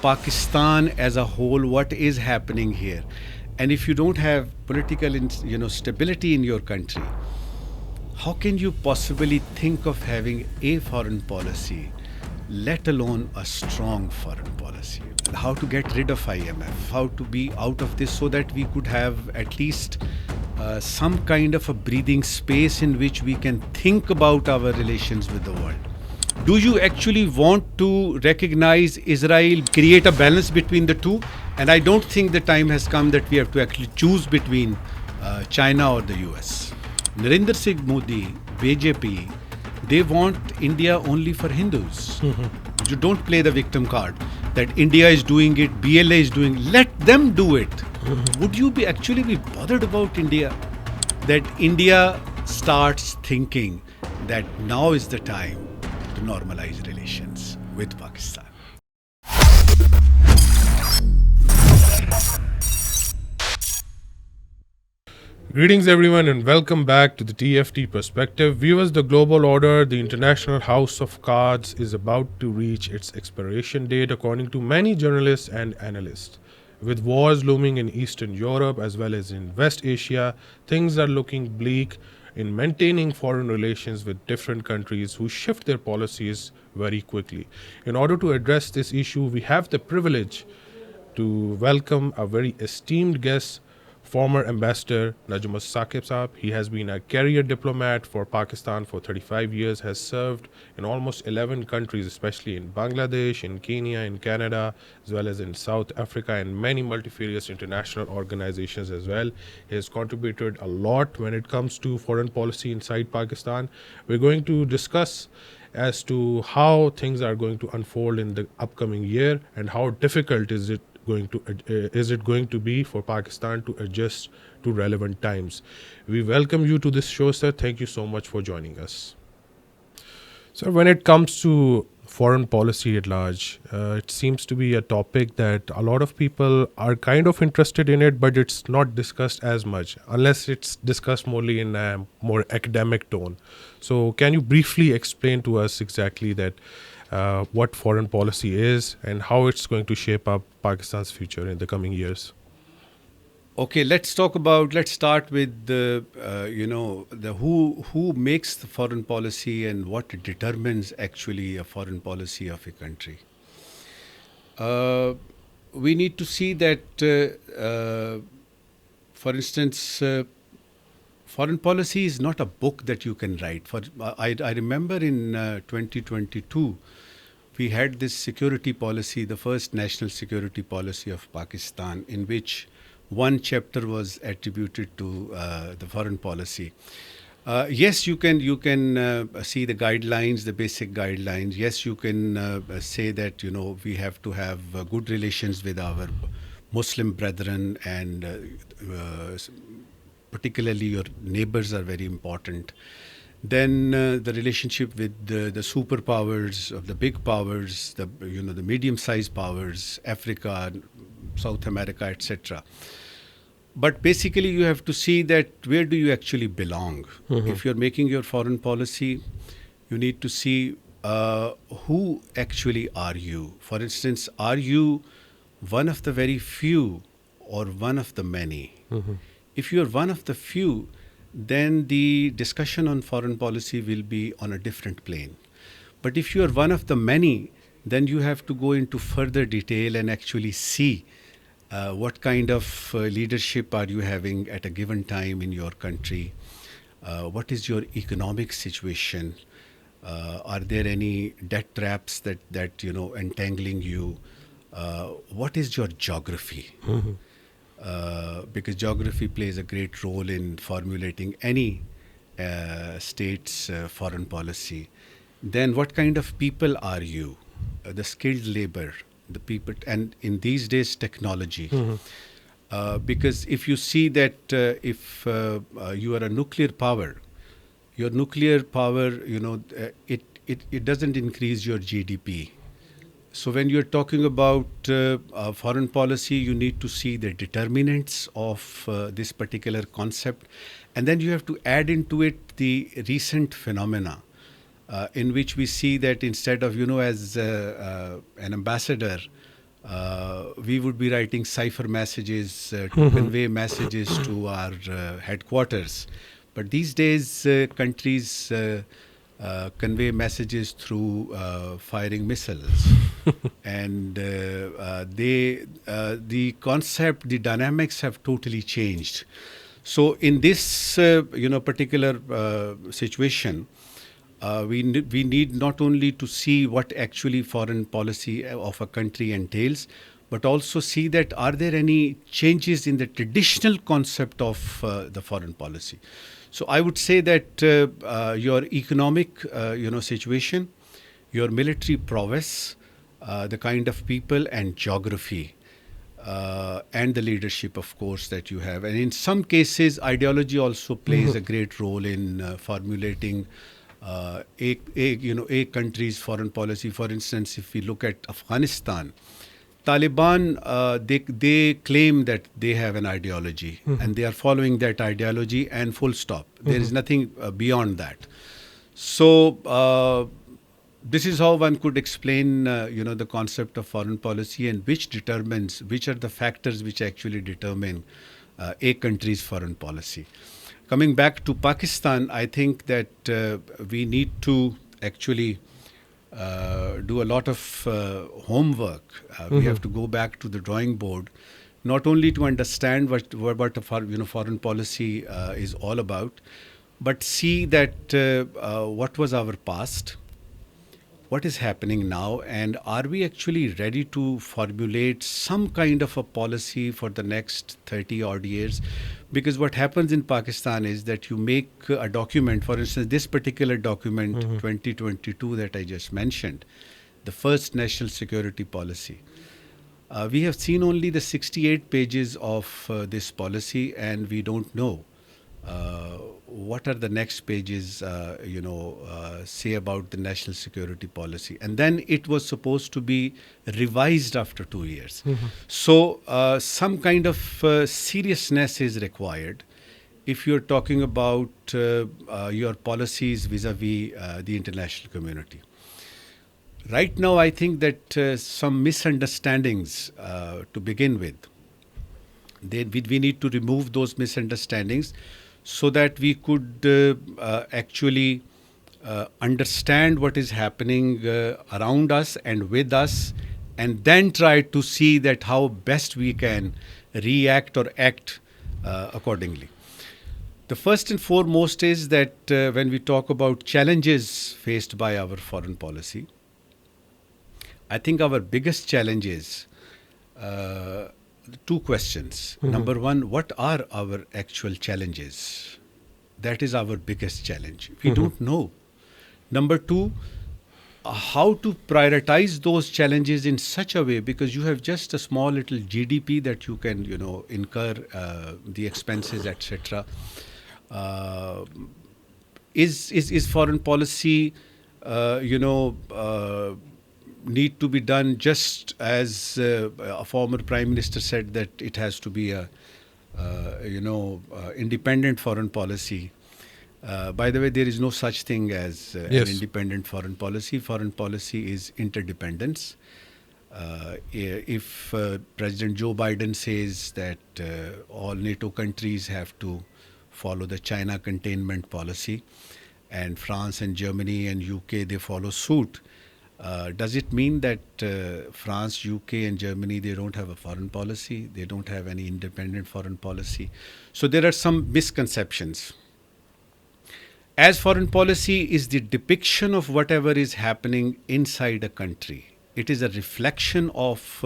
Pakistan as a whole, what is happening here. And if you don't have political stability in your country, how can you possibly think of having a foreign policy, let alone a strong foreign policy? How to get rid of IMF, how to be out of this so that we could have at least some kind of a breathing space in which we can think about our relations with the world. Do you actually want to recognize Israel, create a balance between the two? And I don't think the time has come that we have to actually choose between China or the US. Narendra Singh Modi, BJP, they want India only for Hindus. You don't play the victim card that India is doing it, BLA is doing it. Let them do it. Would you be actually be bothered about India? That India starts thinking that now is the time to normalize relations with Pakistan. Greetings everyone and welcome back to the TFT Perspective. Viewers, the global order, the international house of cards, is about to reach its expiration date according to many journalists and analysts. With wars looming in Eastern Europe as well as in West Asia, things are looking bleak in maintaining foreign relations with different countries who shift their policies very quickly. In order to address this issue, we have the privilege to welcome a very esteemed guest, former Ambassador Najm Saqib. He has been a career diplomat for Pakistan for 35 years, has served in almost 11 countries, especially in Bangladesh, in Kenya, in Canada, as well as in South Africa, and many multifarious international organizations as well. He has contributed a lot when it comes to foreign policy inside Pakistan. We're going to discuss as to how things are going to unfold in the upcoming year and how difficult is it going to be for Pakistan to adjust to relevant times. We welcome you to this show, sir. Thank you so much for joining us. So when it comes to foreign policy at large, it seems to be a topic that a lot of people are kind of interested in it, but it's not discussed as much unless it's discussed morely in a more academic tone. So can you briefly explain to us exactly that what foreign policy is and how it's going to shape up Pakistan's future in the coming years? Okay, let's start with the who makes the foreign policy and what determines actually a foreign policy of a country. We need to see that, for instance, foreign policy is not a book that you can write. I remember in 2022, we had this security policy, the first national security policy of Pakistan, in which one chapter was attributed to the foreign policy. Yes, you can see the guidelines, the basic guidelines. Yes, you can say that we have to have good relations with our Muslim brethren, and particularly your neighbors are very important. Then the relationship with the superpowers, of the big powers, the medium-sized powers, Africa, South America, etc. But basically, you have to see that where do you actually belong. If you're making your foreign policy, you need to see who actually are you. For instance, are you one of the very few or one of the many? If you're one of the few, then the discussion on foreign policy will be on a different plane. But if you're one of the many, then you have to go into further detail and actually see what kind of leadership are you having at a given time in your country. What is your economic situation? Are there any debt traps that entangling you? What is your geography? Because geography plays a great role in formulating any state's foreign policy. Then what kind of people are you? The skilled labor, the people, and in these days technology. Because if you see that if you are a nuclear power, your nuclear power, it doesn't increase your GDP. So when you're talking about foreign policy, you need to see the determinants of this particular concept. And then you have to add into it the recent phenomena in which we see that instead of, as an ambassador, We would be writing cipher messages to convey messages to our headquarters. But these days, countries convey messages through firing missiles. And the concept, the dynamics have totally changed. So in this particular situation, we need not only to see what actually foreign policy of a country entails, but also see that are there any changes in the traditional concept of the foreign policy. So I would say that your economic situation, your military prowess, the kind of people and geography, and the leadership, of course, that you have. And in some cases, ideology also plays a great role in formulating a country's foreign policy. For instance, if we look at Afghanistan, Taliban, they claim that they have an ideology and they are following that ideology, and full stop. There is nothing beyond that. So this is how one could explain, the concept of foreign policy, and which are the factors which actually determine a country's foreign policy. Coming back to Pakistan, I think that we need to actually do a lot of homework. We have to go back to the drawing board, not only to understand what foreign policy is all about, but see that what was our past, what is happening now, and are we actually ready to formulate some kind of a policy for the next 30 odd years? Because what happens in Pakistan is that you make a document, for instance, this particular document, 2022, that I just mentioned, the first national security policy. We have seen only the 68 pages of this policy, and we don't know what are the next pages, say about the national security policy. And then it was supposed to be revised after 2 years. So some kind of seriousness is required if you're talking about your policies vis-a-vis the international community. Right now, I think that some misunderstandings to begin with, we need to remove those misunderstandings so that we could actually understand what is happening around us and with us, and then try to see that how best we can react or act accordingly. The first and foremost is that when we talk about challenges faced by our foreign policy, I think our biggest challenge is two questions. Number one, what are our actual challenges? That is our biggest challenge. We don't know. Number two, how to prioritize those challenges in such a way, because you have just a small little GDP that you can, incur the expenses, etc. Is foreign policy, need to be done just as a former prime minister said, that it has to be a independent foreign policy. By the way, there is no such thing as an independent foreign policy. Foreign policy is interdependence. If President Joe Biden says that all NATO countries have to follow the China containment policy, and France and Germany and UK, they follow suit, does it mean that France, UK and Germany, they don't have a foreign policy? They don't have any independent foreign policy? So there are some misconceptions. As foreign policy is the depiction of whatever is happening inside a country. It is a reflection of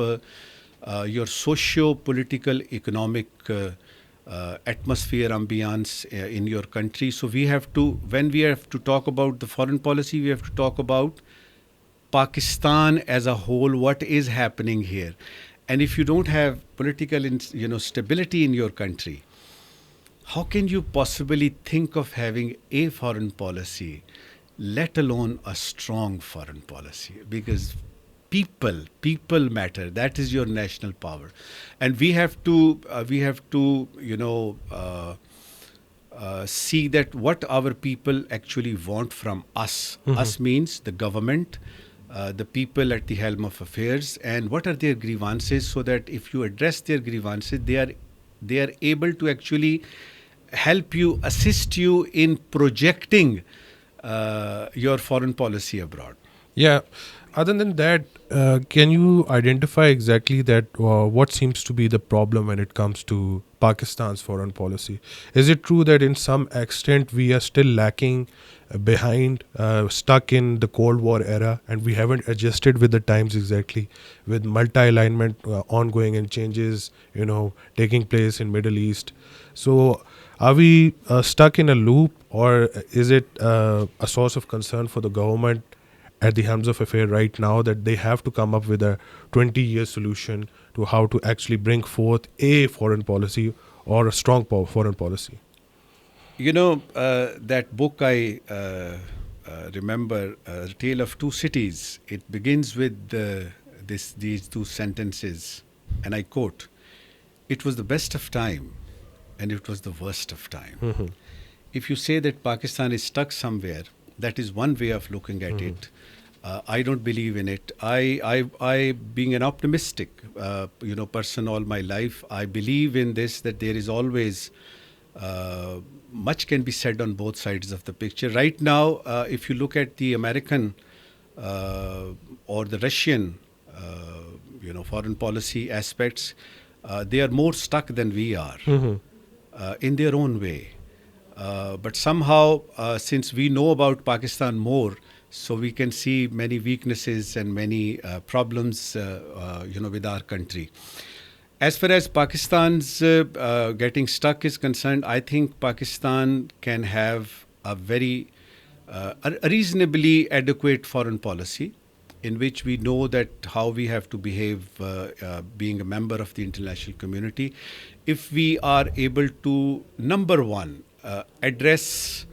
your socio-political, economic atmosphere, ambience in your country. So we have to, when we have to talk about the foreign policy, we have to talk about Pakistan as a whole, what is happening here. And if you don't have political stability in your country, how can you possibly think of having a foreign policy, let alone a strong foreign policy? Because people matter. That is your national power. And we have to see that what our people actually want from us. Us means the government, the people at the helm of affairs, and what are their grievances, so that if you address their grievances, they are able to actually help you, assist you in projecting your foreign policy abroad. Yeah. Other than that, can you identify exactly that what seems to be the problem when it comes to Pakistan's foreign policy? Is it true that in some extent we are still lacking behind, stuck in the Cold War era, and we haven't adjusted with the times exactly, with multi-alignment ongoing and changes, taking place in Middle East? So, are we stuck in a loop, or is it a source of concern for the government at the helms of affair right now that they have to come up with a 20-year solution to how to actually bring forth a foreign policy or a strong foreign policy? That book I remember, Tale of Two Cities, it begins with these two sentences, and I quote, "It was the best of time and it was the worst of time." Mm-hmm. If you say that Pakistan is stuck somewhere, that is one way of looking at it. I don't believe in it. I being an optimistic, person all my life, I believe in this, that there is always much can be said on both sides of the picture. Right now, if you look at the American or the Russian, foreign policy aspects, they are more stuck than we are in their own way. But somehow, since we know about Pakistan more, so we can see many weaknesses and many problems, with our country. As far as Pakistan's getting stuck is concerned, I think Pakistan can have a reasonably adequate foreign policy, in which we know that how we have to behave being a member of the international community. If we are able to, number one, address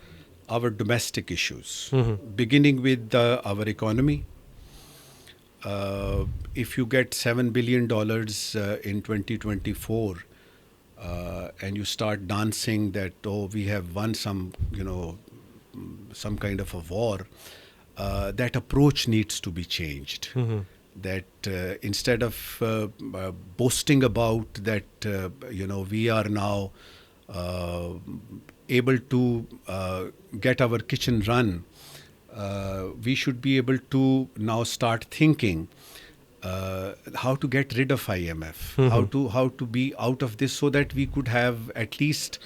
our domestic issues, beginning with our economy. If you get $7 billion in 2024 and you start dancing that, we have won some kind of a war, that approach needs to be changed. That instead of boasting about that, we are now able to get our kitchen run, we should be able to now start thinking how to get rid of IMF, how to be out of this, so that we could have at least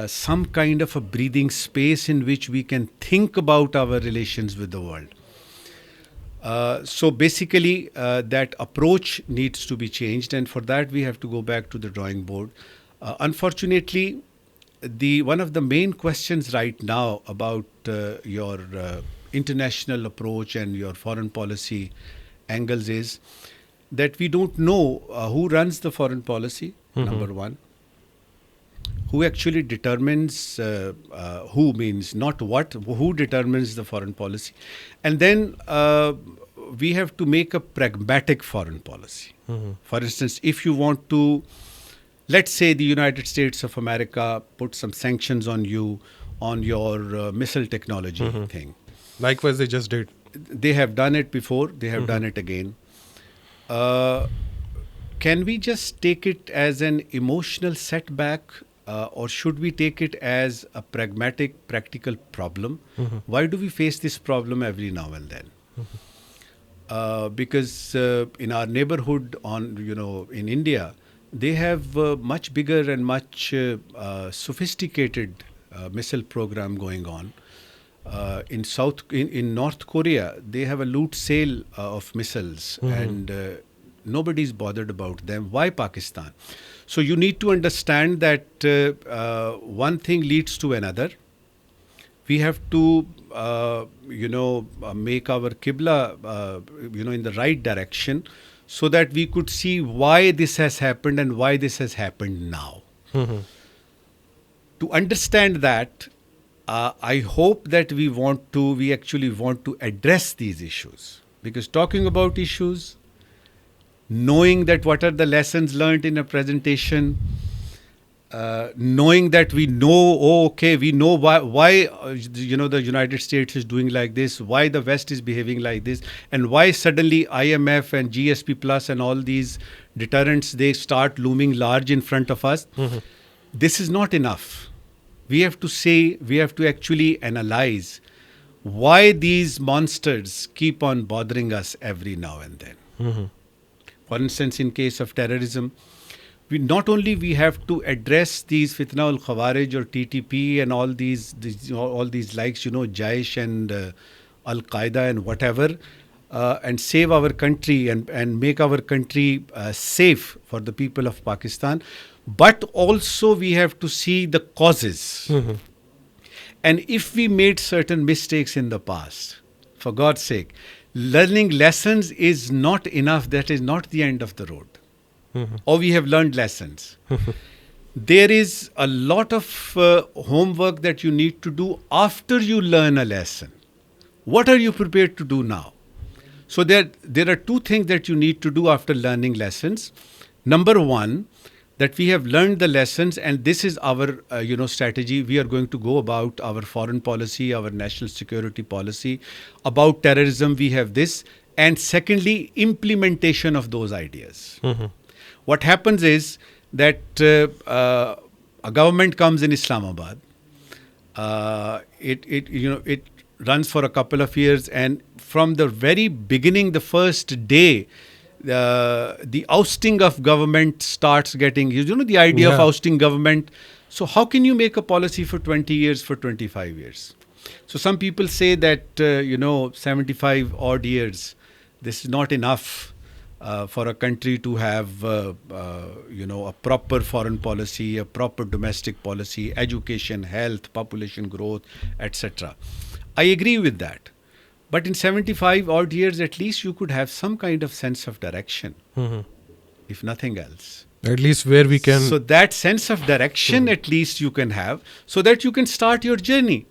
some kind of a breathing space in which we can think about our relations with the world. So basically, that approach needs to be changed, and for that we have to go back to the drawing board. Unfortunately, one of the main questions right now about your international approach and your foreign policy angles is that we don't know who runs the foreign policy, number one. Who actually determines, who means not what, who determines the foreign policy. And then we have to make a pragmatic foreign policy. For instance, if you want to, let's say the United States of America put some sanctions on you on your missile technology thing. Likewise, they just did. They have done it before, they have done it again. Can we just take it as an emotional setback, or should we take it as a pragmatic, practical problem? Why do we face this problem every now and then? Because in our neighborhood, in India, they have much bigger and much sophisticated missile program going on. In North Korea, they have a loot sale of missiles, and nobody's bothered about them. Why Pakistan? So you need to understand that one thing leads to another. We have to, make our Qibla, in the right direction, so that we could see why this has happened and why this has happened now. To understand that, I hope that we actually want to address these issues. Because talking about issues, knowing that what are the lessons learned in a presentation, knowing that we know, oh, okay, we know why the United States is doing like this, why the West is behaving like this, and why suddenly IMF and GSP Plus and all these deterrents, they start looming large in front of us. This is not enough. We have to actually analyze why these monsters keep on bothering us every now and then. For instance, in case of terrorism, we have to address these fitna al khawarij or TTP and all these likes, Jaish and Al Qaeda and whatever, and save our country and make our country safe for the people of Pakistan. But also we have to see the causes. And if we made certain mistakes in the past, for God's sake, learning lessons is not enough. That is not the end of the road. Or we have learned lessons. There is a lot of homework that you need to do after you learn a lesson. What are you prepared to do now? So there are two things that you need to do after learning lessons. Number one, that we have learned the lessons, and this is our strategy. We are going to go about our foreign policy, our national security policy. About terrorism, we have this. And secondly, implementation of those ideas. What happens is that a government comes in Islamabad. It runs for a couple of years, and from the very beginning, the first day, the ousting of government starts getting, the idea of ousting government. So how can you make a policy for 20 years, for 25 years? So some people say that, 75 odd years, this is not enough for a country to have, a proper foreign policy, a proper domestic policy, education, health, population growth, etc. I agree with that. But in 75 odd years, at least you could have some kind of sense of direction, if nothing else. At least where we can... So that sense of direction, at least you can have, so that you can start your journey.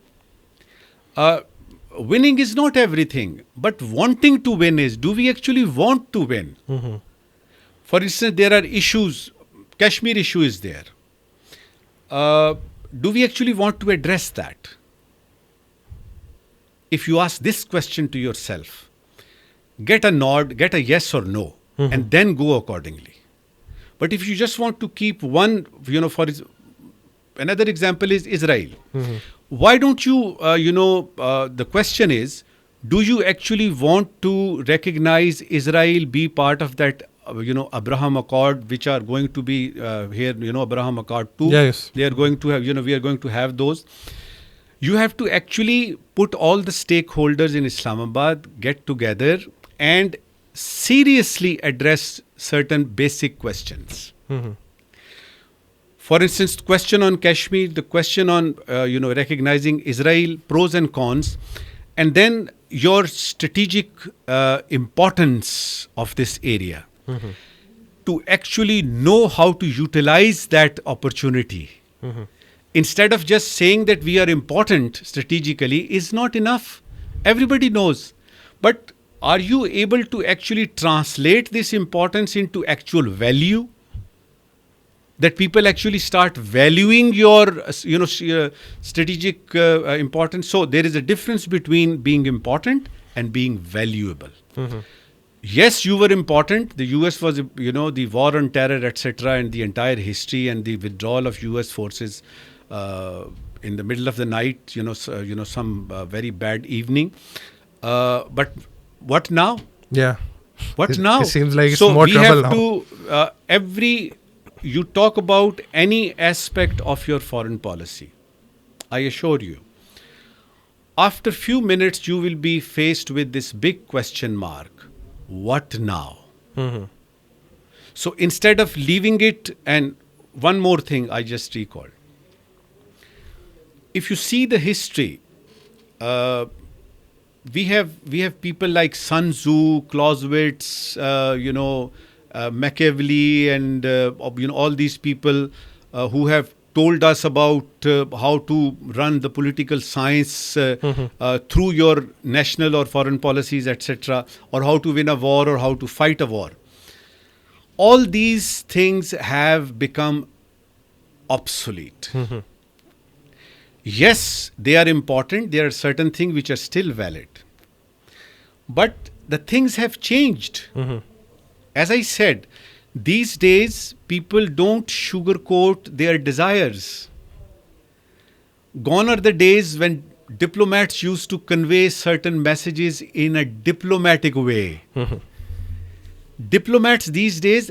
Winning is not everything, but wanting to win is. Do we actually want to win? For instance, there are issues. Kashmir issue is there. Do we actually want to address that? If you ask this question to yourself, get a nod, get a yes or no, and then go accordingly. But if you just want to keep one, another example is Israel. Why don't you, the question is, do you actually want to recognize Israel be part of that, Abraham Accord, which are going to be here, Abraham Accord 2. Yes. They are going to have, we are going to have those. You have to actually put all the stakeholders in Islamabad, get together and seriously address certain basic questions. For instance, the question on Kashmir, the question on, recognizing Israel, pros and cons, and then your strategic importance of this area. To actually know how to utilize that opportunity. Instead of just saying that we are important strategically is not enough. Everybody knows. But are you able to actually translate this importance into actual value? That people actually start valuing your, strategic importance. So there is a difference between being important and being valuable. Yes, you were important. The US was, the war on terror, etc., and the entire history and the withdrawal of US forces in the middle of the night, some very bad evening. But what now? Yeah. What now? It seems like it's more trouble now. So we have to, you talk about any aspect of your foreign policy. I assure you, after few minutes, you will be faced with this big question mark. What now? So instead of leaving it, and one more thing I just recalled. If you see the history, we have people like Sun Tzu, Clausewitz, Machiavelli, and all these people who have told us about how to run the political science through your national or foreign policies, etc., or how to win a war or how to fight a war. All these things have become obsolete. Yes, they are important. There are certain things which are still valid. But the things have changed. As I said, these days people don't sugarcoat their desires. Gone are the days when diplomats used to convey certain messages in a diplomatic way. Diplomats these days,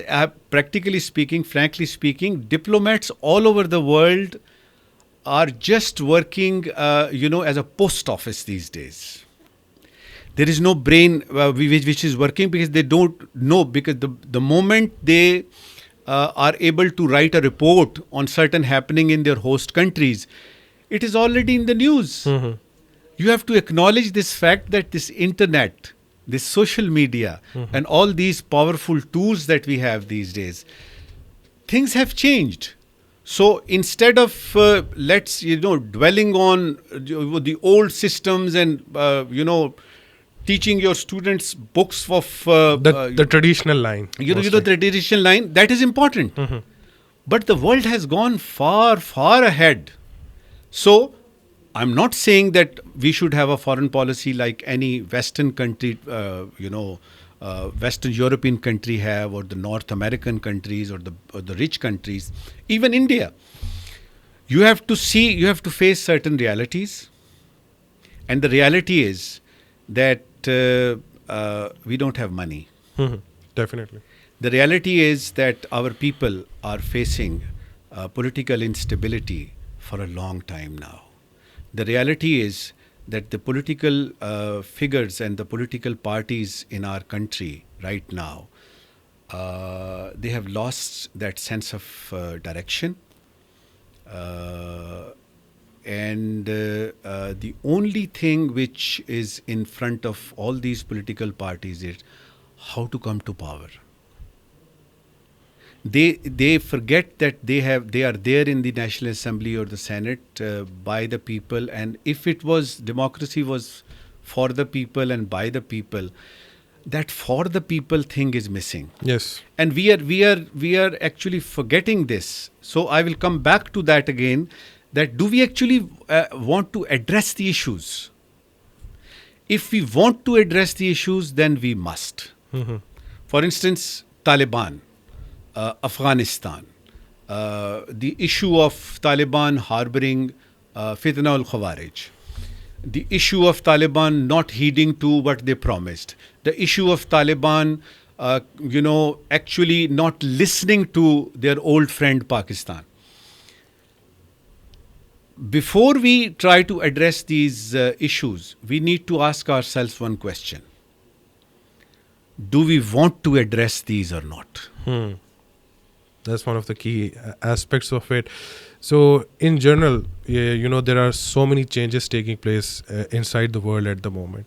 practically speaking, frankly speaking, diplomats all over the world are just working, as a post office these days. There is no brain which is working because they don't know, because the moment they are able to write a report on certain happening in their host countries, it is already in the news. You have to acknowledge this fact that this internet, this social media, and all these powerful tools that we have these days, things have changed. So instead of dwelling on the old systems and teaching your students books of the traditional line, the traditional line, that is important. But the world has gone far, far ahead. So I'm not saying that we should have a foreign policy like any Western country, Western European country have, or the North American countries, or the rich countries, even India. You have to face certain realities. And the reality is that we don't have money. Definitely. The reality is that our people are facing political instability for a long time now. The reality is that the political figures and the political parties in our country right now, they have lost that sense of direction. And the only thing which is in front of all these political parties is how to come to power. They forget that they are there in the National Assembly or the Senate by the people, and if it was democracy was for the people and by the people, that for the people thing is missing. Yes. And we are actually forgetting this. So I will come back to that again. That do we actually want to address the issues? If we want to address the issues, then we must. For instance, Taliban. Afghanistan, the issue of Taliban harboring fitna al-Khawarij, the issue of Taliban not heeding to what they promised, the issue of Taliban, actually not listening to their old friend Pakistan. Before we try to address these issues, we need to ask ourselves one question. Do we want to address these or not? That's one of the key aspects of it. So in general, there are so many changes taking place inside the world at the moment.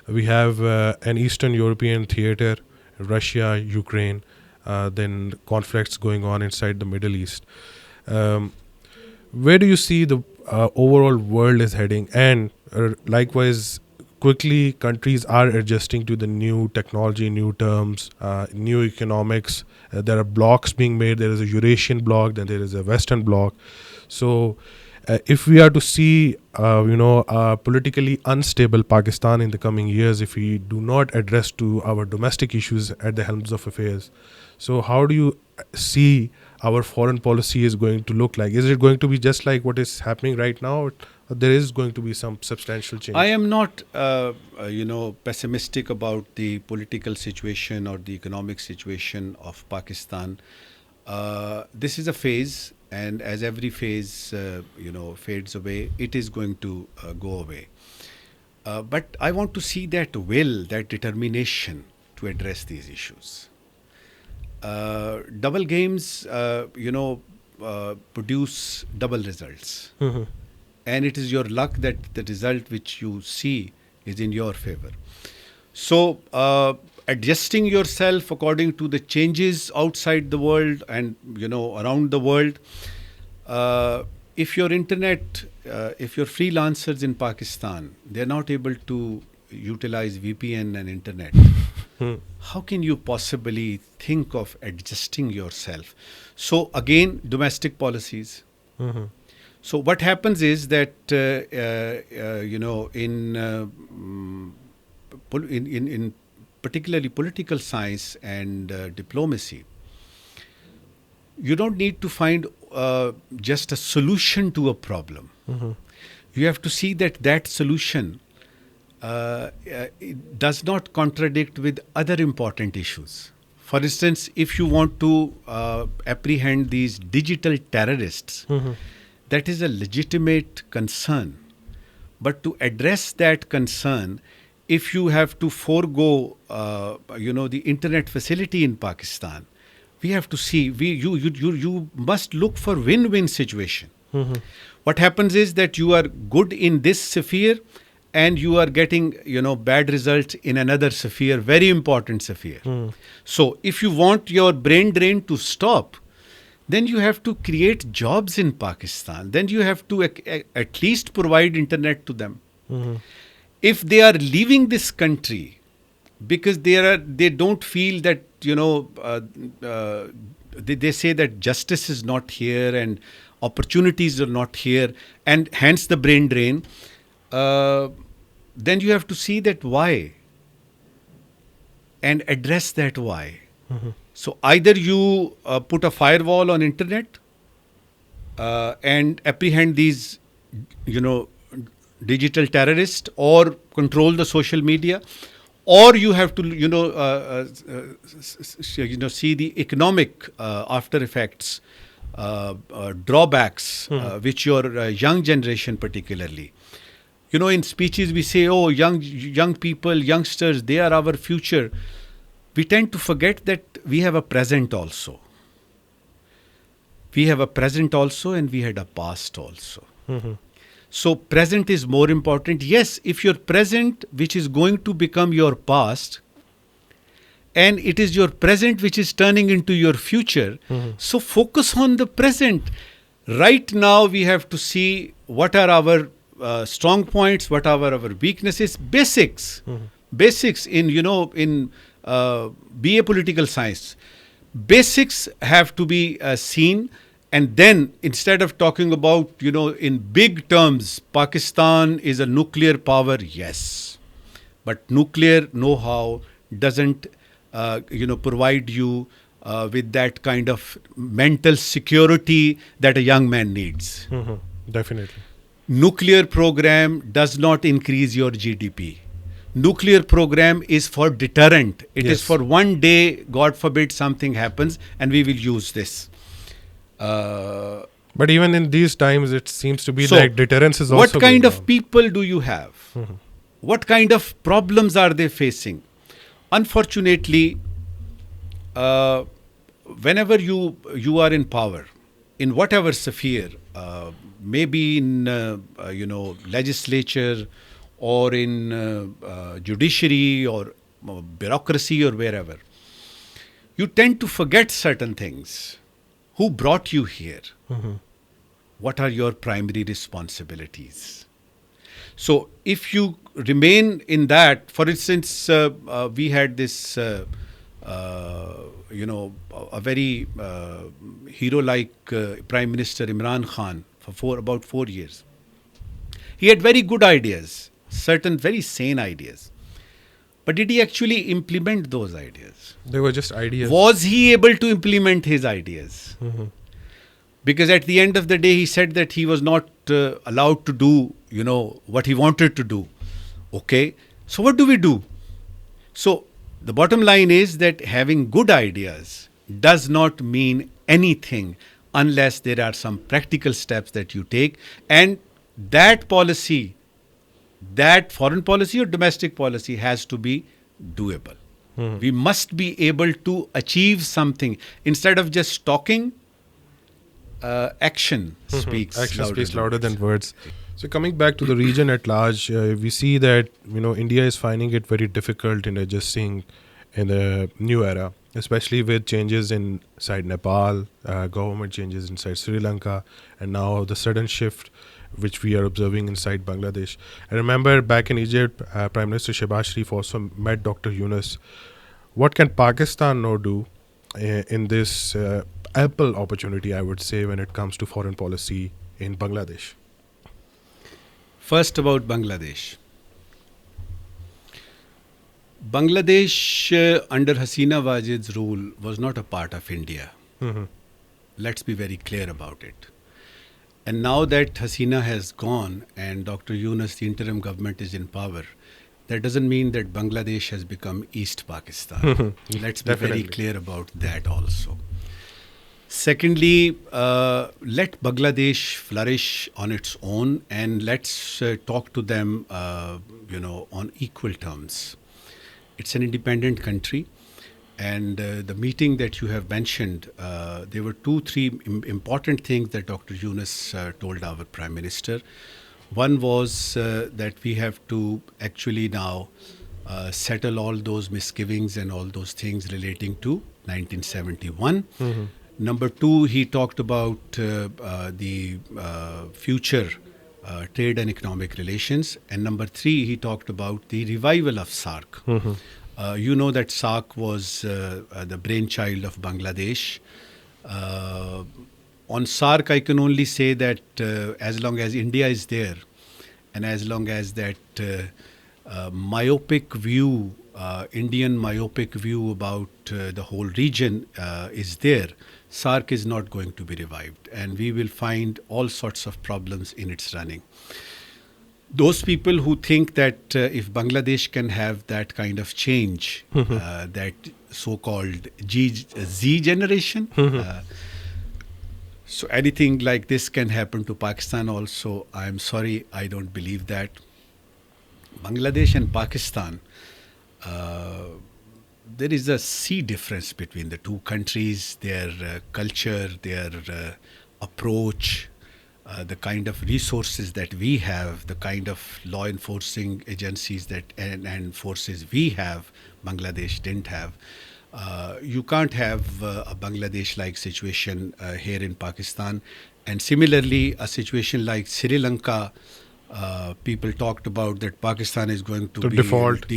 We have an Eastern European theater, Russia, Ukraine, then conflicts going on inside the Middle East. Where do you see the overall world is heading? And likewise, quickly countries are adjusting to the new technology, new terms, new economics. There are blocks being made. There is a Eurasian bloc, then there is a Western bloc. So if we are to see a politically unstable Pakistan in the coming years, if we do not address to our domestic issues at the helms of affairs, so how do you see our foreign policy is going to look like? Is it going to be just like what is happening right now? There is going to be some substantial change. I am not, pessimistic about the political situation or the economic situation of Pakistan. This is a phase, and as every phase, fades away, it is going to go away. But I want to see that will, that determination to address these issues. Double games, produce double results. And it is your luck that the result which you see is in your favor. So, adjusting yourself according to the changes outside the world and, around the world. If your freelancers in Pakistan, they're not able to utilize VPN and internet, how can you possibly think of adjusting yourself? So again, domestic policies. So what happens is that in particularly political science and diplomacy, you don't need to find just a solution to a problem. You have to see that solution it does not contradict with other important issues. For instance, if you want to apprehend these digital terrorists, that is a legitimate concern. But to address that concern, if you have to forego, the internet facility in Pakistan, we have to see. You must look for win-win situation. What happens is that you are good in this sphere, and you are getting, bad results in another sphere, very important sphere. So if you want your brain drain to stop, then you have to create jobs in Pakistan. Then you have to at least provide internet to them. If they are leaving this country because they don't feel that, they say that justice is not here and opportunities are not here, and hence the brain drain, then you have to see that why and address that why. So either you put a firewall on internet and apprehend these, digital terrorists, or control the social media, or you have to, see the economic after effects, drawbacks, which your young generation particularly. In speeches we say, oh, young people, youngsters, they are our future. We tend to forget that we have a present also. We have a present also, and we had a past also. So present is more important. Yes, if your present, which is going to become your past, and it is your present which is turning into your future, so focus on the present. Right now we have to see what are our strong points, what are our weaknesses, basics in BA political science. Basics have to be seen, and then instead of talking about, in big terms, Pakistan is a nuclear power, yes, but nuclear know-how doesn't provide you with that kind of mental security that a young man needs. Definitely. Nuclear program does not increase your GDP. Nuclear program is for deterrent. It is for one day, God forbid, something happens, and we will use this. But even in these times, it seems to be like deterrence is also what kind going of on. people do you have? What kind of problems are they facing? Unfortunately, whenever you are in power, in whatever sphere, maybe in legislature, or in judiciary, or bureaucracy, or wherever, you tend to forget certain things. Who brought you here? What are your primary responsibilities? So if you remain in that, for instance, we had this, a very hero-like Prime Minister Imran Khan for about 4 years. He had very good ideas, certain very sane ideas. But did he actually implement those ideas? They were just ideas. Was he able to implement his ideas? Because at the end of the day, he said that he was not allowed to do, what he wanted to do. Okay, so what do we do? So the bottom line is that having good ideas does not mean anything unless there are some practical steps that you take. And that policy, that foreign policy or domestic policy, has to be doable. We must be able to achieve something. Instead of just talking, action speaks louder than words. So coming back to the region at large, we see that India is finding it very difficult in adjusting in the new era, especially with changes inside Nepal, government changes inside Sri Lanka, and now the sudden shift which we are observing inside Bangladesh. I remember back in Egypt, Prime Minister Shehbaz Sharif also met Dr. Yunus what can Pakistan now do in this ample opportunity, I would say, when it comes to foreign policy in Bangladesh? First, about Bangladesh. Bangladesh, under Hasina Wajid's rule, was not a part of India. Mhm. Let's be very clear about it. And now that Hasina has gone and Dr. Yunus, the interim government, is in power, that doesn't mean that Bangladesh has become East Pakistan. Let's be very Definitely. clear about that also. Secondly, let Bangladesh flourish on its own, and let's talk to them, on equal terms. It's an independent country, and the meeting that you have mentioned, there were three important things that Dr. Yunus told our Prime Minister. One was that we have to actually now settle all those misgivings and all those things relating to 1971. Number two, he talked about the future trade and economic relations. And number three, he talked about the revival of SARC. You know that SARC was the brainchild of Bangladesh. On SARC, I can only say that as long as India is there, and as long as that myopic view, Indian myopic view about the whole region is there, SARC is not going to be revived, and we will find all sorts of problems in its running. Those people who think that if Bangladesh can have that kind of change, that so-called Z generation, so anything like this can happen to Pakistan also. I'm sorry, I don't believe that. Bangladesh and Pakistan, there is a sea difference between the two countries, their culture, their approach, the kind of resources that we have, the kind of law enforcing agencies that and forces we have, Bangladesh didn't have. You can't have a Bangladesh-like situation here in Pakistan. And similarly, a situation like Sri Lanka, people talked about that Pakistan is going to be default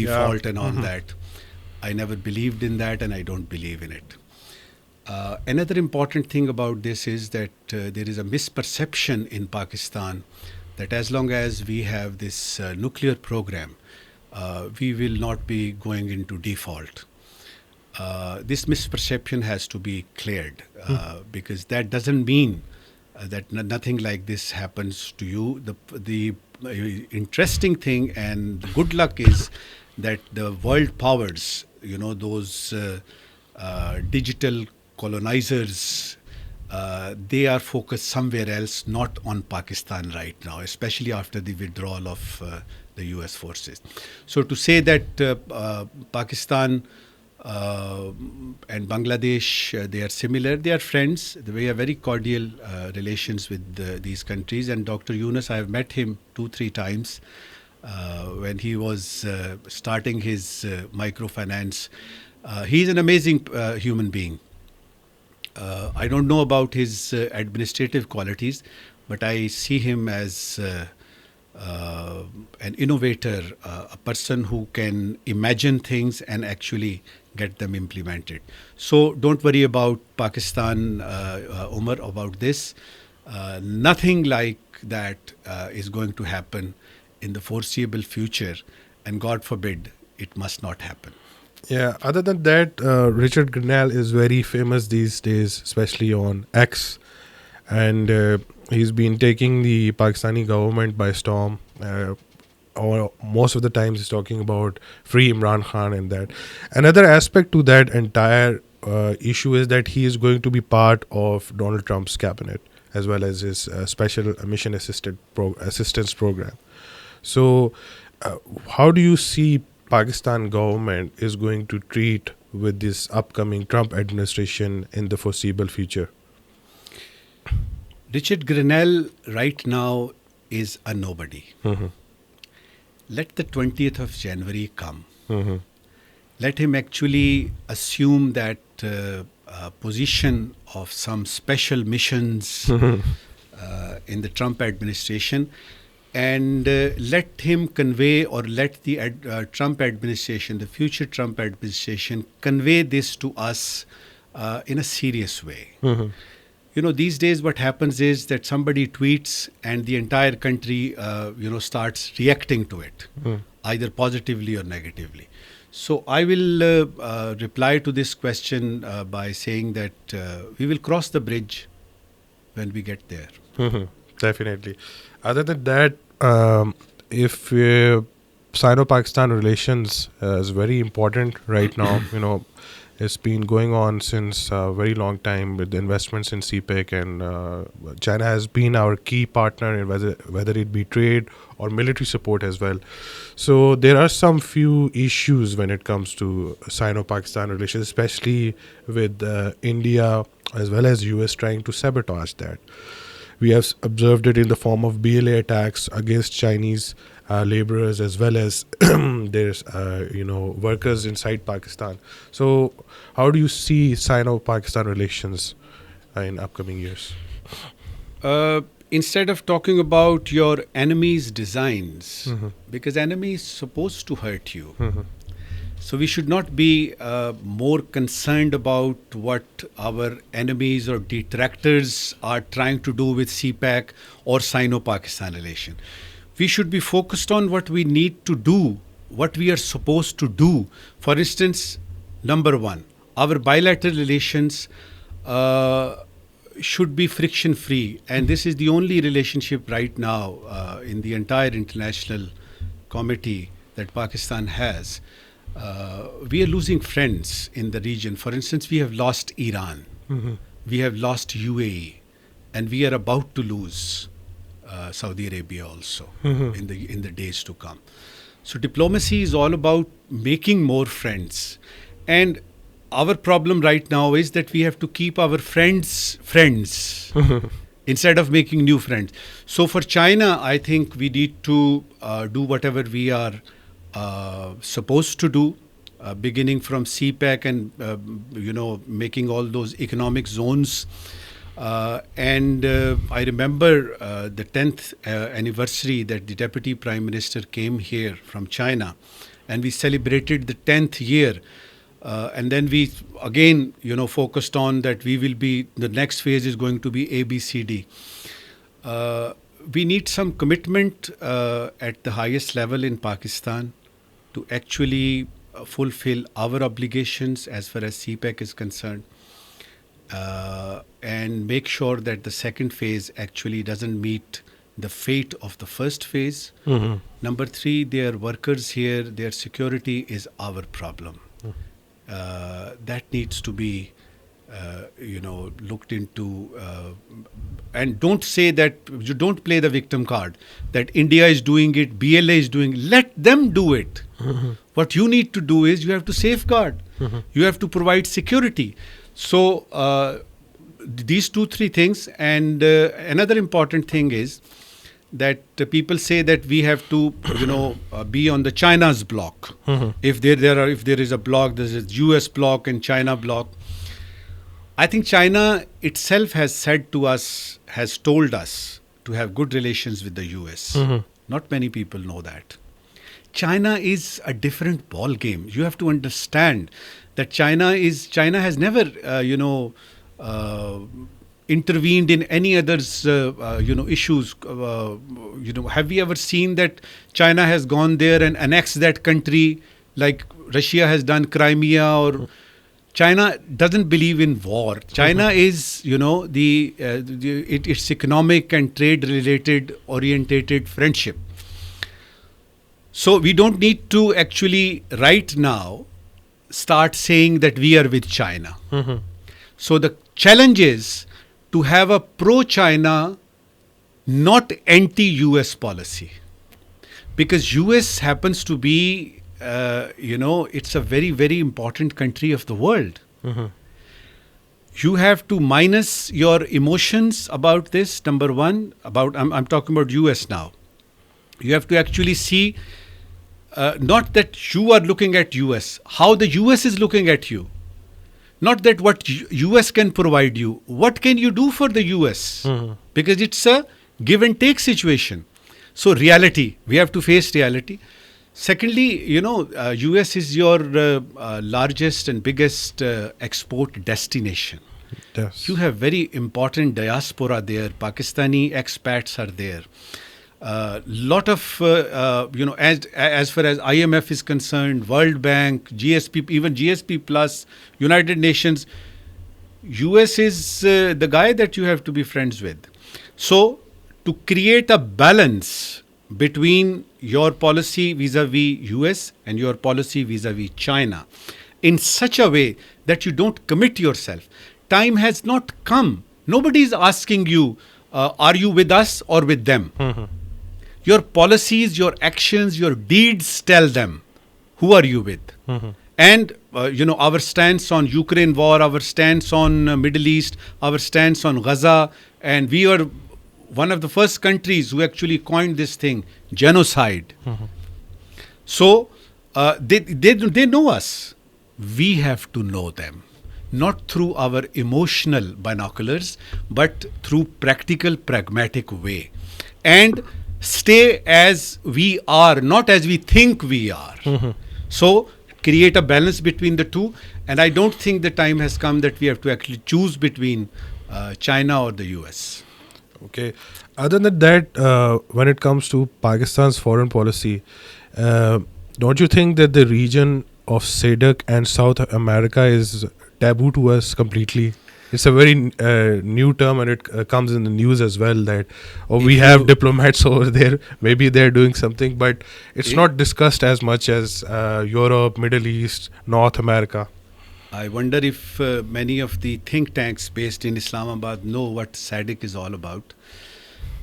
and all that. I never believed in that, and I don't believe in it. Another important thing about this is that there is a misperception in Pakistan that as long as we have this nuclear program, we will not be going into default. This misperception has to be cleared because that doesn't mean that nothing like this happens to you. The interesting thing and the good luck is that the world powers, those digital colonizers, they are focused somewhere else, not on Pakistan right now, especially after the withdrawal of the US forces. So to say that Pakistan and Bangladesh, they are similar, they are friends, we have very cordial relations with these countries. And Dr. Yunus, I have met him 2-3 times when he was starting his microfinance. He's an amazing human being. I don't know about his administrative qualities, but I see him as an innovator, a person who can imagine things and actually get them implemented. So don't worry about Pakistan, Umar, about this. Nothing like that is going to happen in the foreseeable future, and God forbid, it must not happen. Yeah, other than that, Richard Grenell is very famous these days, especially on X. And he's been taking the Pakistani government by storm. Or most of the times he's talking about free Imran Khan and that. Another aspect to that entire issue is that he is going to be part of Donald Trump's cabinet as well as his special mission assistance program. So how do you see Pakistan government is going to treat with this upcoming Trump administration in the foreseeable future? Richard Grenell right now is a nobody. Let the 20th of January come. Let him actually assume that position of some special missions in the Trump administration. and let him convey, or let the Trump administration, the future Trump administration, convey this to us in a serious way. You know, these days what happens is that somebody tweets and the entire country, starts reacting to it, either positively or negatively. So I will reply to this question by saying that we will cross the bridge when we get there. Definitely. Other than that, if Sino-Pakistan relations is very important right now, it's been going on since a very long time with investments in CPEC, and China has been our key partner in whether it be trade or military support as well. So there are some few issues when it comes to Sino-Pakistan relations, especially with India as well as US trying to sabotage that. We have observed it in the form of BLA attacks against Chinese laborers as well as there's workers inside Pakistan. So how do you see Sino-Pakistan relations in upcoming years? Instead of talking about your enemy's designs, because enemy is supposed to hurt you, so we should not be more concerned about what our enemies or detractors are trying to do with CPEC or Sino-Pakistan relation. We should be focused on what we need to do, what we are supposed to do. For instance, number one, our bilateral relations should be friction-free. And this is the only relationship right now in the entire international committee that Pakistan has. We are losing friends in the region. For instance, we have lost Iran. We have lost UAE. And we are about to lose Saudi Arabia also in the days to come. So diplomacy is all about making more friends. And our problem right now is that we have to keep our friends instead of making new friends. So for China, I think we need to do whatever we are supposed to do, beginning from CPEC and making all those economic zones. And I remember the 10th anniversary that the Deputy Prime Minister came here from China, and we celebrated the 10th year. And then we again, focused on that we will be, the next phase is going to be ABCD. We need some commitment at the highest level in Pakistan to actually fulfill our obligations as far as CPEC is concerned. And make sure that the second phase actually doesn't meet the fate of the first phase. Number three, their workers here, their security is our problem. That needs to be, looked into. And don't say that, you don't play the victim card, that India is doing it, BLA is doing it. Let them do it. What you need to do is you have to safeguard. You have to provide security. So these 2-3 things, and another important thing is that people say that we have to, be on the China's block. If there is a block, there's a US block and China block. I think China itself has said to us, has told us to have good relations with the US. Not many people know that. China is a different ball game. You have to understand that China has never, intervened in any others, issues. Have we ever seen that China has gone there and annexed that country like Russia has done Crimea? Or China doesn't believe in war. China is, it's economic and trade related orientated friendship. So we don't need to actually right now start saying that we are with China. So the challenge is to have a pro-China, not anti-US policy. Because US happens to be, it's a very, very important country of the world. You have to minus your emotions about this, number one. I'm talking about US now. You have to actually see, not that you are looking at US, how the US is looking at you. Not that what US can provide you. What can you do for the US? Because it's a give and take situation. So reality, we have to face reality. Secondly, US is your largest and biggest export destination. Yes. You have very important diaspora there. Pakistani expats are there. Lot of as far as IMF is concerned, World Bank, GSP, even GSP Plus, United Nations. US is the guy that you have to be friends with. So to create a balance between your policy vis-a-vis US and your policy vis-a-vis China in such a way that you don't commit yourself. Time has not come. Nobody is asking you, are you with us or with them? Your policies, your actions, your deeds tell them who are you with. And our stance on Ukraine war, our stance on Middle East, our stance on Gaza, and we are one of the first countries who actually coined this thing, genocide. So they know us. We have to know them, not through our emotional binoculars, but through practical, pragmatic way, and stay as we are, not as we think we are. So create a balance between the two, and I don't think the time has come that we have to actually choose between China or the US. Okay. Other than that, when it comes to Pakistan's foreign policy, don't you think that the region of SADC and South America is taboo to us completely? It's a very new term, and it comes in the news as well that we have diplomats over there. Maybe they're doing something, but it's not discussed as much as Europe, Middle East, North America. I wonder if many of the think tanks based in Islamabad know what SADC is all about.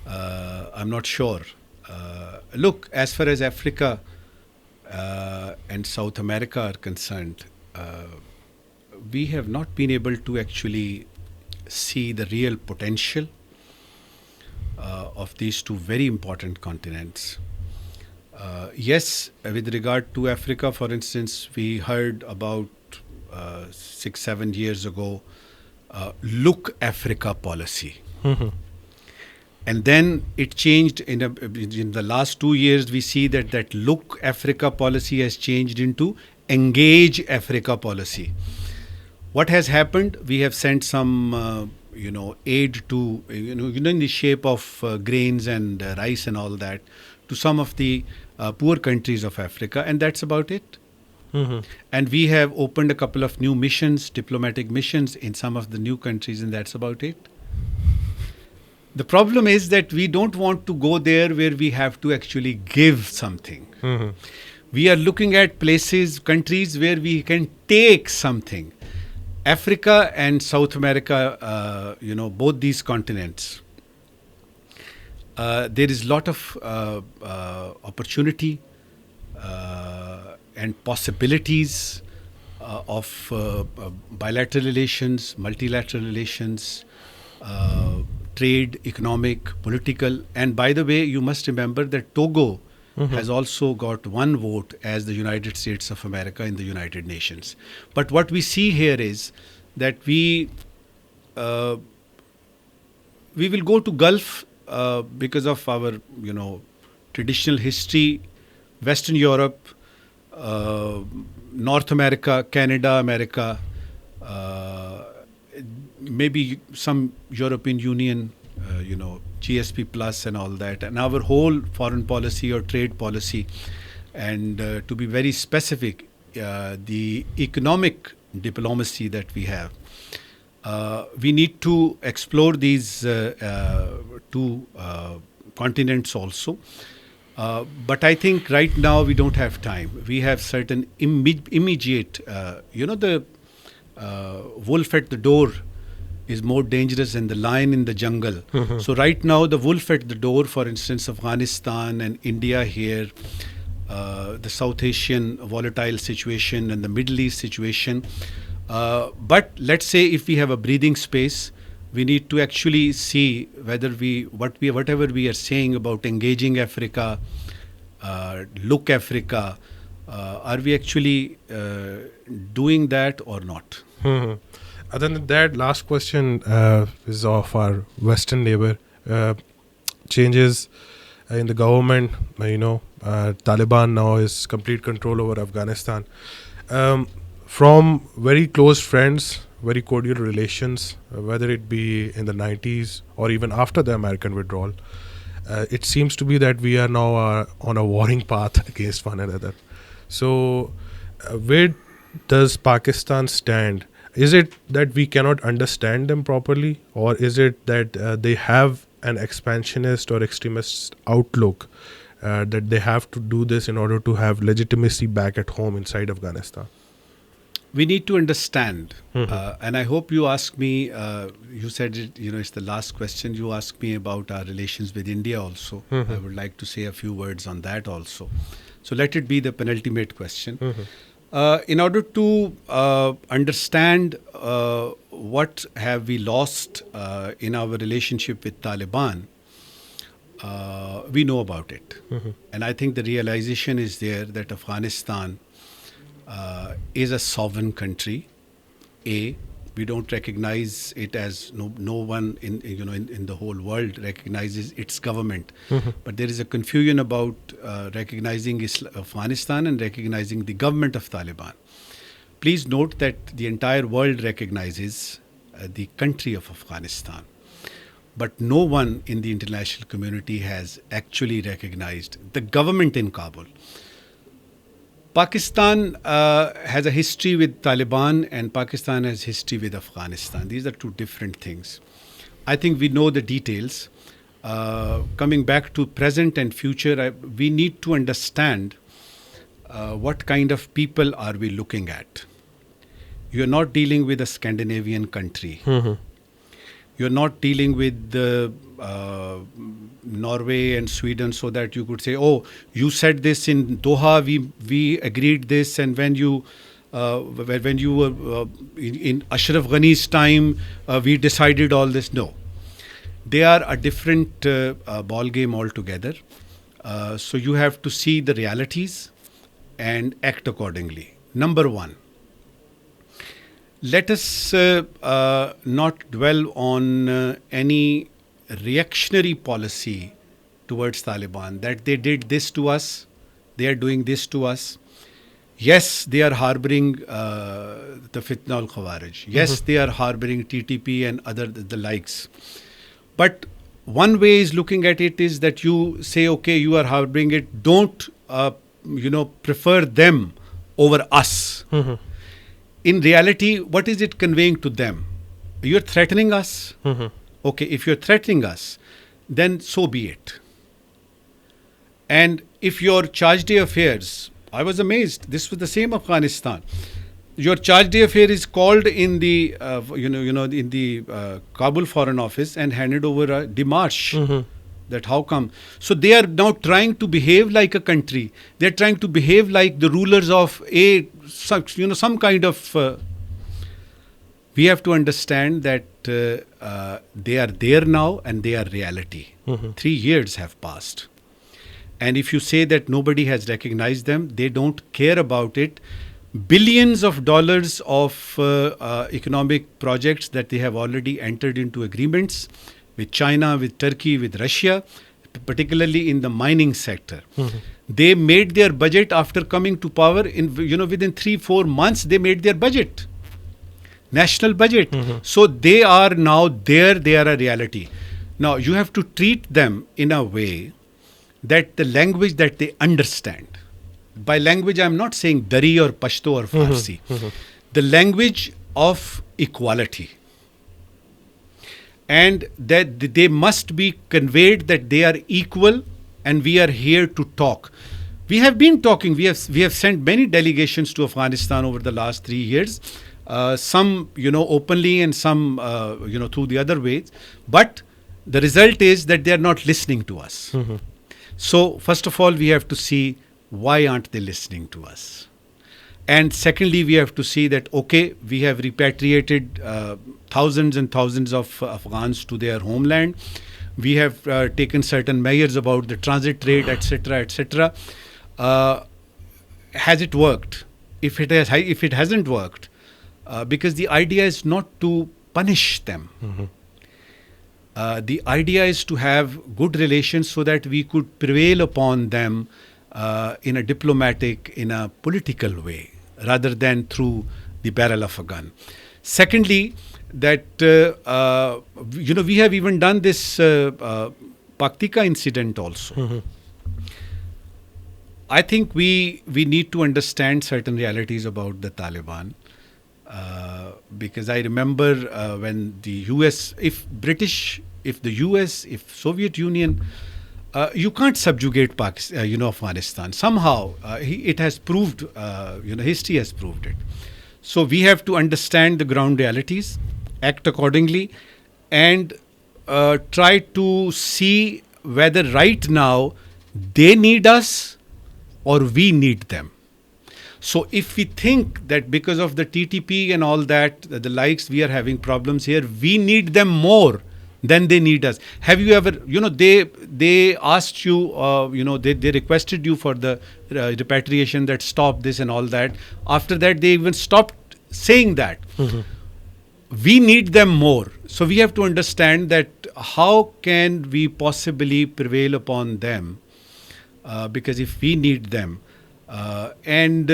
I'm not sure. Look, as far as Africa and South America are concerned, we have not been able to actually see the real potential of these two very important continents. Yes, with regard to Africa, for instance, we heard about 6-7 years ago, Look Africa policy. And then it changed in the last 2 years. We see that Look Africa policy has changed into Engage Africa policy. What has happened? We have sent some, aid to, in the shape of grains and rice and all that, to some of the poor countries of Africa, and that's about it. And we have opened a couple of new missions, diplomatic missions in some of the new countries, and that's about it. The problem is that we don't want to go there where we have to actually give something. We are looking at places, countries where we can take something. Africa and South America, both these continents, there is a lot of opportunity and possibilities of bilateral relations, multilateral relations, trade, economic, political. And by the way, you must remember that Togo has also got one vote as the United States of America in the United Nations. But what we see here is that we will go to Gulf because of our, traditional history, Western Europe, North America, Canada, America, maybe some European Union, GSP Plus and all that, and our whole foreign policy or trade policy, and to be very specific, the economic diplomacy that we have. We need to explore these two continents also. But I think right now we don't have time. We have certain immediate, the wolf at the door is more dangerous than the lion in the jungle. So right now the wolf at the door, for instance, Afghanistan and India here, the South Asian volatile situation and the Middle East situation. But let's say if we have a breathing space, we need to actually see whether whatever we are saying about engaging Africa, Look Africa, are we actually doing that or not? Other than that, last question is of our Western neighbor. Changes in the government. Taliban now is complete control over Afghanistan. From very close friends, very cordial relations, whether it be in the 90s or even after the American withdrawal, it seems to be that we are now on a warring path against one another. So, where does Pakistan stand? Is it that we cannot understand them properly, or is it that they have an expansionist or extremist outlook, that they have to do this in order to have legitimacy back at home inside Afghanistan? We need to understand, and I hope you ask me. You said it. It's the last question. You asked me about our relations with India. Also, I would like to say a few words on that also. So let it be the penultimate question. In order to understand what have we lost in our relationship with Taliban, we know about it, and I think the realization is there that Afghanistan is a sovereign country. We don't recognize it as no one in the whole world recognizes its government. But there is a confusion about recognizing Afghanistan and recognizing the government of Taliban. Please note that the entire world recognizes the country of Afghanistan. But no one in the international community has actually recognized the government in Kabul. Pakistan has a history with Taliban, and Pakistan has history with Afghanistan. These are two different things. I think we know the details. Coming back to present and future, we need to understand what kind of people are we looking at. You're not dealing with a Scandinavian country. You're not dealing with Norway and Sweden, so that you could say, oh, you said this in Doha, we agreed this, and when you were in Ashraf Ghani's time, we decided all this. No. They are a different ball game altogether. So you have to see the realities and act accordingly. Number one, let us not dwell on any reactionary policy towards Taliban, that they did this to us, they are doing this to us. Yes, they are harboring the fitna al-Khawarij. Yes, they are harboring TTP and the likes. But one way is looking at it is that you say, okay, you are harboring it. Don't, prefer them over us. In reality, what is it conveying to them? You're threatening us. Okay, if you're threatening us, then so be it. And if your charge d'affaires, I was amazed. This was the same Afghanistan. Your charge d'affaires is called in the, in the Kabul Foreign Office and handed over a démarche. That how come? So they are now trying to behave like a country. They are trying to behave like the rulers of some kind of. We have to understand that they are there now and they are reality. 3 years have passed. And if you say that nobody has recognized them, they don't care about it. Billions of dollars of economic projects that they have already entered into agreements with China, with Turkey, with Russia, particularly in the mining sector. They made their budget after coming to power. Within 3-4 months, they made their budget. National budget. So they are now there, they are a reality. Now you have to treat them in a way that the language that they understand. By language, I'm not saying Dari or Pashto or Farsi. The language of equality. And that they must be conveyed that they are equal and we are here to talk. We have been talking. We have sent many delegations to Afghanistan over the last 3 years. Some, openly, and some, through the other ways. But the result is that they are not listening to us. So, first of all, we have to see why aren't they listening to us. And secondly, we have to see that, okay, we have repatriated thousands and thousands of Afghans to their homeland. We have taken certain measures about the transit rate, etc., etc. Has it worked? If it hasn't worked, because the idea is not to punish them. The idea is to have good relations so that we could prevail upon them in a diplomatic, in a political way, rather than through the barrel of a gun. Secondly, that we have even done this Paktika incident also. I think we need to understand certain realities about the Taliban. Because I remember when the US, if the US, if Soviet Union, you can't subjugate Pakistan, Afghanistan. Somehow it has proved, history has proved it. So we have to understand the ground realities, act accordingly, and try to see whether right now they need us or we need them. So if we think that because of the TTP and all that, the likes, we are having problems here, we need them more than they need us. Have you ever, they asked you, they requested you for the repatriation, that stop this and all that. After that, they even stopped saying that. We need them more. So we have to understand that how can we possibly prevail upon them? Because if we need them, and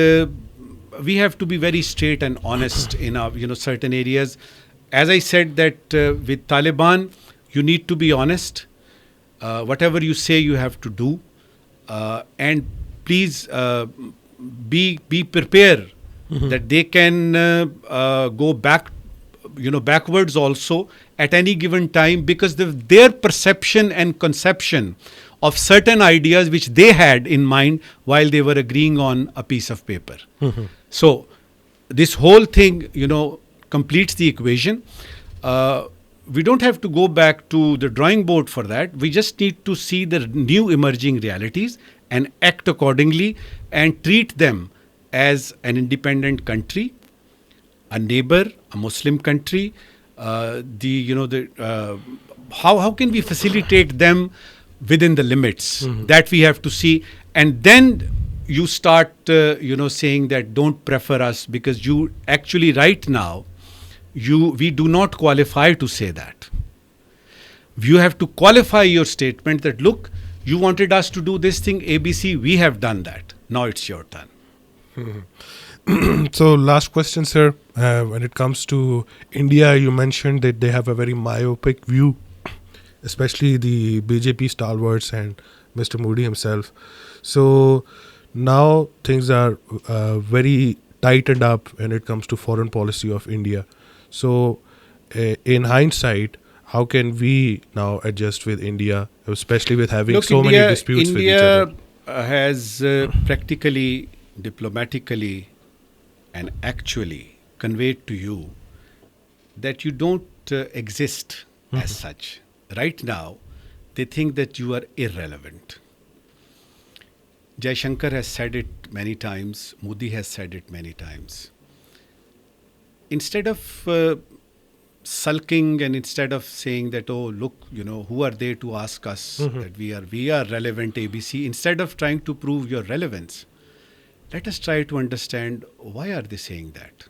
we have to be very straight and honest in our, certain areas. As I said that with Taliban, you need to be honest. Whatever you say, you have to do. And please be prepared that they can go backwards also at any given time, because their perception and conception of certain ideas which they had in mind while they were agreeing on a piece of paper. So this whole thing, completes the equation. We don't have to go back to the drawing board for that. We just need to see the new emerging realities and act accordingly and treat them as an independent country, a neighbor, a Muslim country. How can we facilitate them within the limits that we have to see? And then you start, saying that don't prefer us, because you actually right now, we do not qualify to say that. You have to qualify your statement that, look, you wanted us to do this thing, ABC, we have done that. Now it's your turn. So last question, sir. When it comes to India, you mentioned that they have a very myopic view, especially the BJP stalwarts and Mr. Modi himself. So now things are very tightened up when it comes to foreign policy of India. So in hindsight, how can we now adjust with India, especially with having many disputes with each other? India has practically, diplomatically, and actually conveyed to you that you don't exist as such. Right now, they think that you are irrelevant. Jaishankar has said it many times. Modi has said it many times. Instead of sulking and instead of saying that, oh, look, who are they to ask us that we are relevant ABC, instead of trying to prove your relevance, let us try to understand why are they saying that.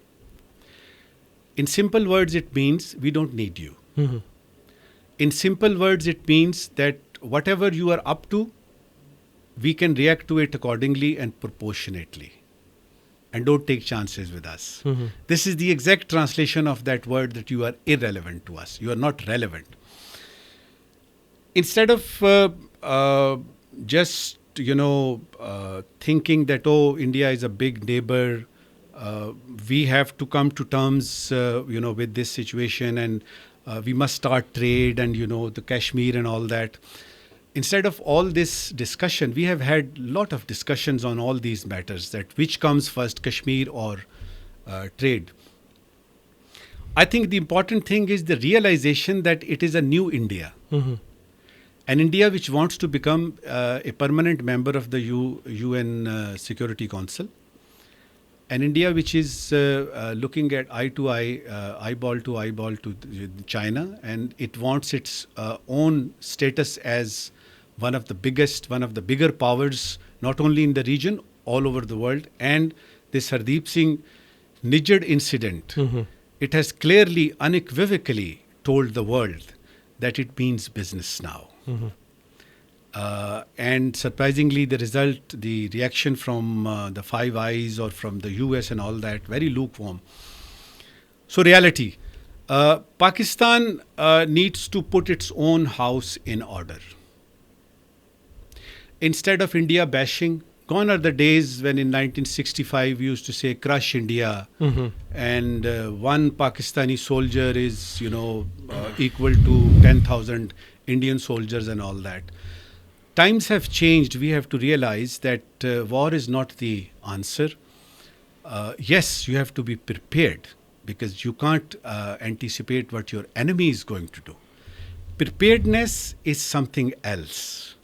In simple words, it means we don't need you. In simple words, it means that whatever you are up to, we can react to it accordingly and proportionately. And don't take chances with us. This is the exact translation of that word, that you are irrelevant to us. You are not relevant. Instead of just, thinking that, oh, India is a big neighbor, we have to come to terms, with this situation, and we must start trade and, the Kashmir and all that. Instead of all this discussion, we have had a lot of discussions on all these matters, that which comes first, Kashmir or trade. I think the important thing is the realization that it is a new India. An India which wants to become a permanent member of the UN Security Council. An India which is looking at eye to eye, eyeball to China, and it wants its own status as one of the bigger powers, not only in the region, all over the world. And this Hardeep Singh Nijjhar incident, it has clearly, unequivocally told the world that it means business now. And surprisingly, the reaction from the Five Eyes or from the US and all that, very lukewarm. So reality, Pakistan needs to put its own house in order. Instead of India bashing, gone are the days when in 1965 we used to say crush India, and one Pakistani soldier is, equal to 10,000 Indian soldiers and all that. Times have changed. We have to realize that war is not the answer. Yes, you have to be prepared because you can't anticipate what your enemy is going to do. Preparedness is something else.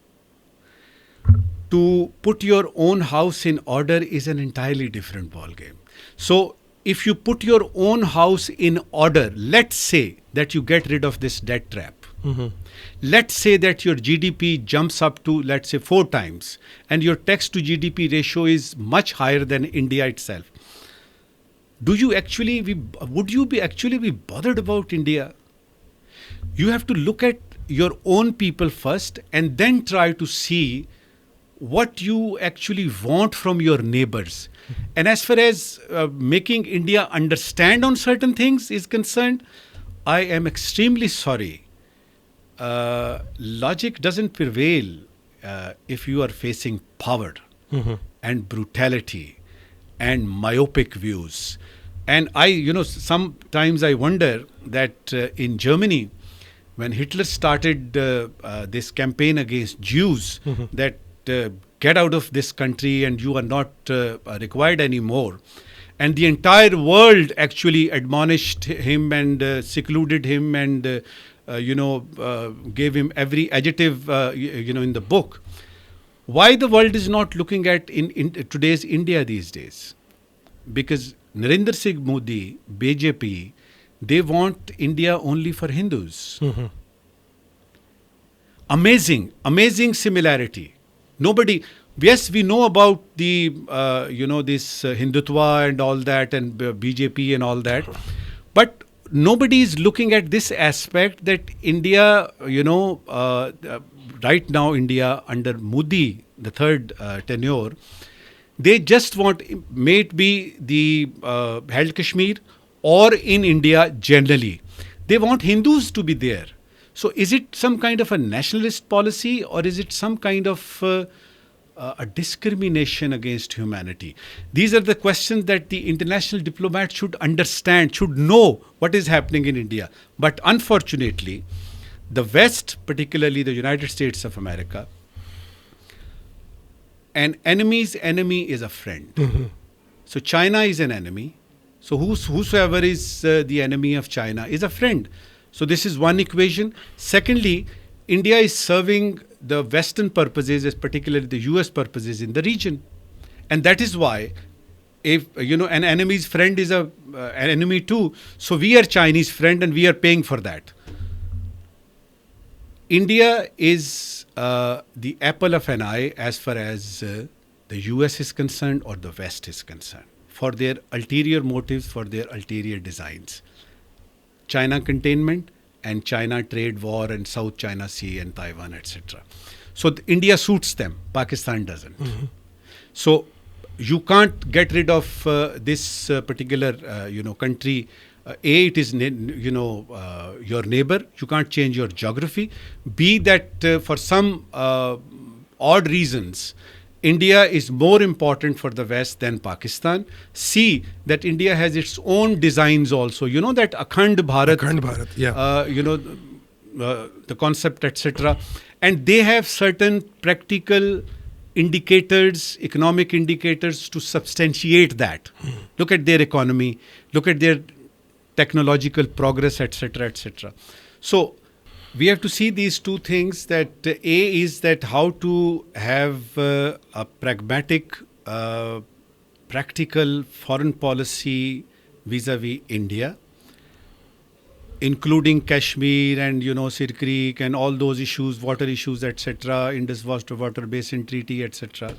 To put your own house in order is an entirely different ballgame. So if you put your own house in order, let's say that you get rid of this debt trap. Let's say that your GDP jumps up to, let's say, 4 times, and your tax to GDP ratio is much higher than India itself. Would you be bothered about India? You have to look at your own people first and then try to see what you actually want from your neighbors. And as far as making India understand on certain things is concerned, I am extremely sorry. Logic doesn't prevail if you are facing power and brutality and myopic views. And sometimes I wonder that in Germany, when Hitler started this campaign against Jews, that get out of this country and you are not required anymore. And the entire world actually admonished him and secluded him and, gave him every adjective, in the book. Why the world is not looking at in today's India these days? Because Narendra Singh Modi, BJP, they want India only for Hindus. Amazing similarity. Nobody. Yes, we know about the this Hindutva and all that and BJP and all that, but nobody is looking at this aspect that India, right now India under Modi, the third tenure, they just want, may it be the held Kashmir or in India generally, they want Hindus to be there. So is it some kind of a nationalist policy or is it some kind of a discrimination against humanity? These are the questions that the international diplomat should understand, should know what is happening in India. But unfortunately, the West, particularly the United States of America, an enemy's enemy is a friend. So China is an enemy. So whosoever is the enemy of China is a friend. So this is one equation. Secondly, India is serving the Western purposes, particularly the US purposes in the region. And that is why, if an enemy's friend is an enemy too, so we are Chinese friend and we are paying for that. India is the apple of an eye as far as the US is concerned or the West is concerned, for their ulterior motives, for their ulterior designs. China containment and China trade war and South China Sea and Taiwan, etc. So India suits them, Pakistan doesn't. So you can't get rid of this particular country. It is your neighbor. You can't change your geography. B, that for some odd reasons, India is more important for the West than Pakistan. C, that India has its own designs also. You know that Akhand Bharat, yeah. The concept, etc. And they have certain practical indicators, economic indicators to substantiate that. Look at their economy, look at their technological progress, etc., etc. So we have to see these two things, that A is that how to have a pragmatic, practical foreign policy vis-a-vis India, including Kashmir and, Sir Creek and all those issues, water issues, etc., Indus Water Basin Treaty, etc.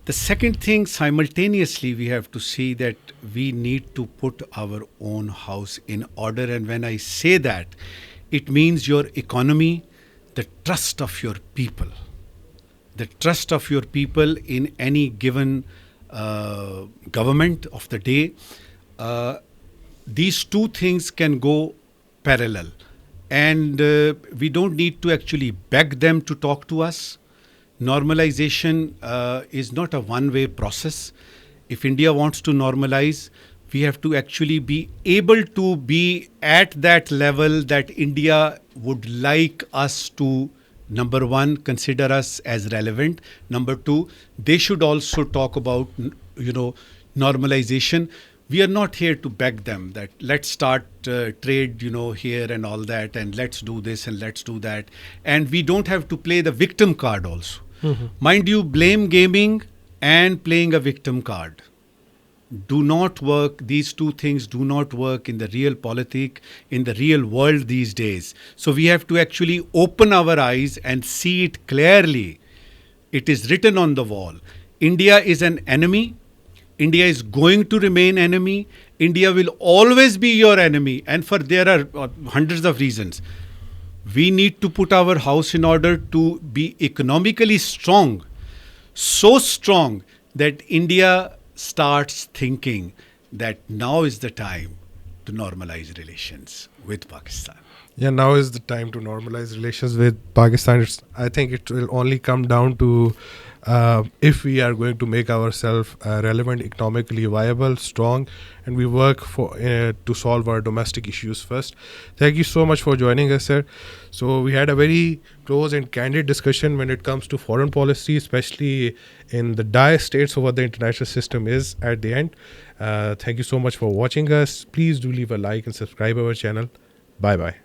The second thing, simultaneously, we have to see that we need to put our own house in order. And when I say that, It means your economy, the trust of your people. The trust of your people in any given government of the day. These two things can go parallel. And we don't need to actually beg them to talk to us. Normalization is not a one-way process. If India wants to normalize, we have to actually be able to be at that level that India would like us to, number one, consider us as relevant. Number two, they should also talk about, normalization. We are not here to beg them that let's start trade, here and all that, and let's do this and let's do that. And we don't have to play the victim card also. Mind you, blame gaming and playing a victim card do not work. These two things do not work in the real politic, in the real world these days. So we have to actually open our eyes and see it clearly. It is written on the wall. India is an enemy. India is going to remain enemy. India will always be your enemy. And there are hundreds of reasons. We need to put our house in order to be economically strong. So strong that India starts thinking that now is the time to normalize relations with Pakistan. Yeah, now is the time to normalize relations with Pakistan. I think it will only come down to if we are going to make ourselves relevant, economically viable, strong, and we work for to solve our domestic issues first. Thank you so much for joining us, sir. So we had a very close and candid discussion when it comes to foreign policy, especially in the dire states of what the international system is at the end. Thank you so much for watching us. Please do leave a like and subscribe our channel. Bye-bye.